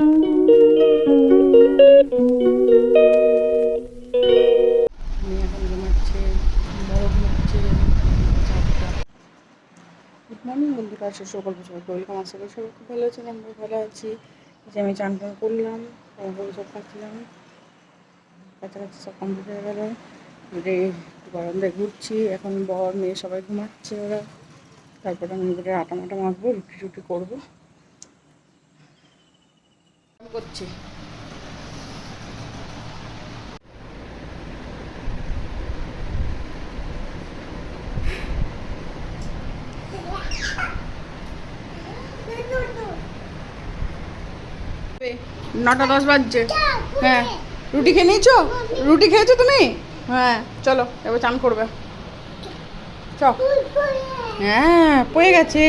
এখন ঘুমাচ্ছে, বড় ঘুমাচ্ছে। গুড মর্নিং বন্ধুরা, সকল সবাই ওয়েলকাম। আশা করি সবাই খুব ভালো আছেন, আমরা ভালো আছি। যে আমি চান টান করলাম, সব খাচ্ছিলাম, কাছাকাছি সব কমপ্লিট হয়ে গেল। এবারে বারান্দায় ঘুরছি। এখন বর মেয়ে সবাই ঘুমাচ্ছে ওরা। তারপরে আমি এবারে আটা মাটা মাখবো, রুটি টুটি করবো করছি। নটা 10 বাজছে। হ্যাঁ, রুটি খেয়ে নিয়েছো? রুটি খেয়েছো তুমি? হ্যাঁ, চলো এবার চান করবে। চ। হ্যাঁ, পড়ে গেছে।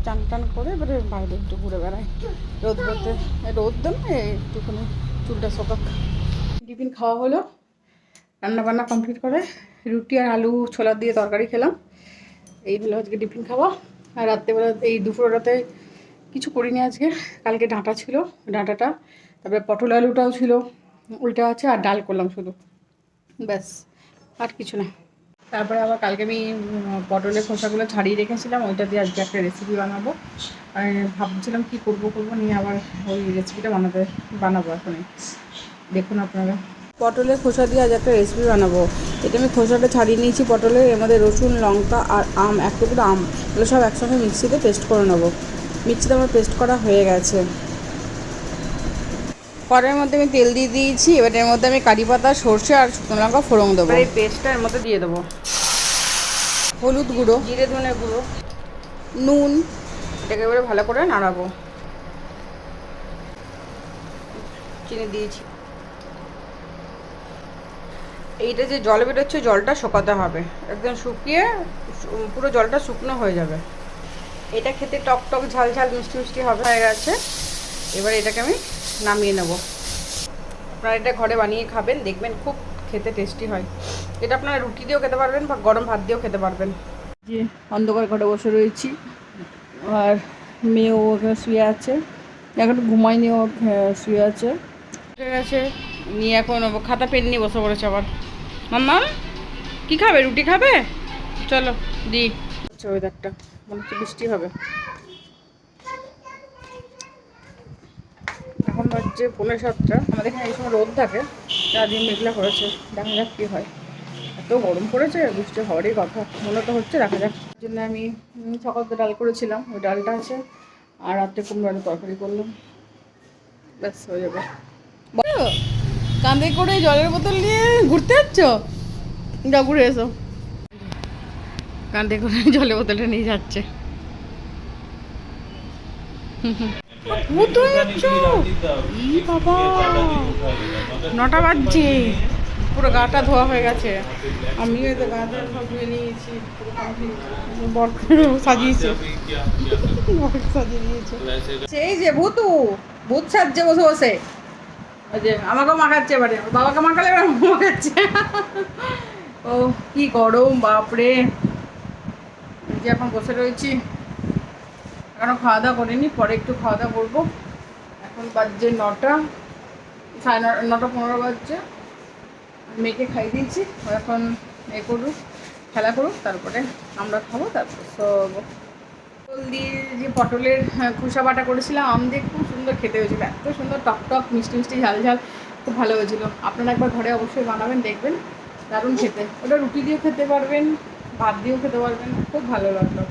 চান টান করে এবারে বাইরে একটু ঘুরে বেড়াই। রোদ পড়তে, রোদ দেবে একটুখানি চুলটা শোকাক। টিফিন খাওয়া হলো, রান্না বান্না কমপ্লিট করে রুটি আর আলু ছোলা দিয়ে তরকারি খেলাম। এই হলো আজকে টিফিন খাওয়া। আর রাত্রেবেলা এই দুপুরটাতে কিছু করিনি আজকে। কালকে ডাঁটা ছিল, ডাঁটাটা, তারপরে পটল আলুটাও ছিল, ওইটা আছে। আর ডাল করলাম শুধু, ব্যাস, আর কিছু না। তারপরে আবার কালকে আমি পটলের খোসাগুলো ছাড়িয়ে রেখেছিলাম, ওইটা দিয়ে আজকে একটা রেসিপি বানাবো। আর ভাবছিলাম কী করবো নিয়ে আবার ওই রেসিপিটা বানাবো এখনই, দেখুন আপনারা। পটলের খোসা দিয়ে আজ একটা রেসিপি বানাবো। এটা আমি খোসাটা ছাড়িয়ে নিয়েছি পটলের। এর মধ্যে রসুন, লঙ্কা আর আম, এক টুকরো আম, এগুলো সব একসঙ্গে মিক্সিতে পেস্ট করে নেবো। মিক্সিতে আমার পেস্ট করা হয়ে গেছে। কড়াইয়ের মধ্যে আমি তেল দিয়ে দিয়েছি। এবার এর মধ্যে আমি কারি পাতা, সর্ষে আর শুকনো লঙ্কা ফোড়ন দেবো। এই পেস্টটা এর মধ্যে দিয়ে দেবো। হলুদ গুঁড়ো, জিরে ধনে গুঁড়ো, নুন, এটাকে এবারে ভালো করে নাড়াবো। চিনি দিয়েছি। এইটা যে জল বেরোচ্ছে, জলটা শুকাতে হবে, একদম শুকিয়ে পুরো জলটা শুকনো হয়ে যাবে। এটা খেতে টক টক ঝাল ঝাল মিষ্টি মিষ্টি হবে। হয়ে গেছে, এবার এটাকে আমি নামিয়ে নেব। আপনারা এটা ঘরে বানিয়ে খাবেন, দেখবেন খুব খেতে টেস্টি হয়। এটা আপনারা রুটি দিয়েও খেতে পারবেন বা গরম ভাত দিয়েও খেতে পারবেন। যে অন্ধকার ঘরে বসে রয়েছি, আর মেয়েও ওখানে শুয়ে আছে, এখন ঘুমায়নি, ও শুয়ে আছে। ঠিক আছে, নিয়ে এখন খাতা পেন নিয়ে বসে পড়েছে আবার। মাম্মা কি খাবে? রুটি খাবে? চলো দিই। আচ্ছা, ওয়েদারটা মনে হচ্ছে বৃষ্টি হবে। এখন বাজছে 6:45। আমাদের এখানে এই সময় রোদ থাকে, সারাদিন মেঘলা করেছে, দেখা যাক কী হয়। এত গরম পড়েছে, বৃষ্টি হওয়ারই কথা, মনে তো হচ্ছে, দেখা যাক। এই জন্য আমি সকালতে ডাল করেছিলাম, ওই ডালটা আছে। আর রাত্রে কুমড়ো আলু তরকারি করলাম, ব্যাস হয়ে যাবে। কাঁধে করে জলের বোতল নিয়ে ঘুরতে যাচ্ছ? যা ঘুরে এসো। কাঁধে করে জলের বোতলটা নিয়ে যাচ্ছে। বাবা, 9টা বাজছে, পুরো গাটা ধোয়া হয়ে গেছে। আমিও তো গাটা সব ধুয়ে নিয়েছি, বর সাজিয়েছে, সাজিয়ে দিয়েছে। সেই যে ভূতু, ভূত সাজছে বসে বসে। ওই যে আমাকেও মাখাচ্ছে, এবারে বাবাকে মাখালে এবার মাখাচ্ছে। ও কি গরম, বাপরে। যে এখন বসে রয়েছি, এখনো খাওয়া দাওয়া করিনি, পরে একটু খাওয়া দাওয়া করবো। এখন বাজছে 9টা, 9:15 বাজছে। মেয়েকে খাই দিয়েছি, ও এখন করুক, খেলা করুক, তারপরে আমরা খাবো, তারপরে সব। পটল দিয়ে যে পটলের খোসা বাটা করেছিলাম আম দিয়ে, খুব সুন্দর খেতে হয়েছিল, এত সুন্দর টক টক মিষ্টি মিষ্টি ঝাল ঝাল, খুব ভালো হয়েছিল। আপনারা একবার ঘরে অবশ্যই বানাবেন, দেখবেন দারুণ খেতে। ওটা রুটি দিয়েও খেতে পারবেন, ভাত দিয়েও খেতে পারবেন, খুব ভালো লাগলো।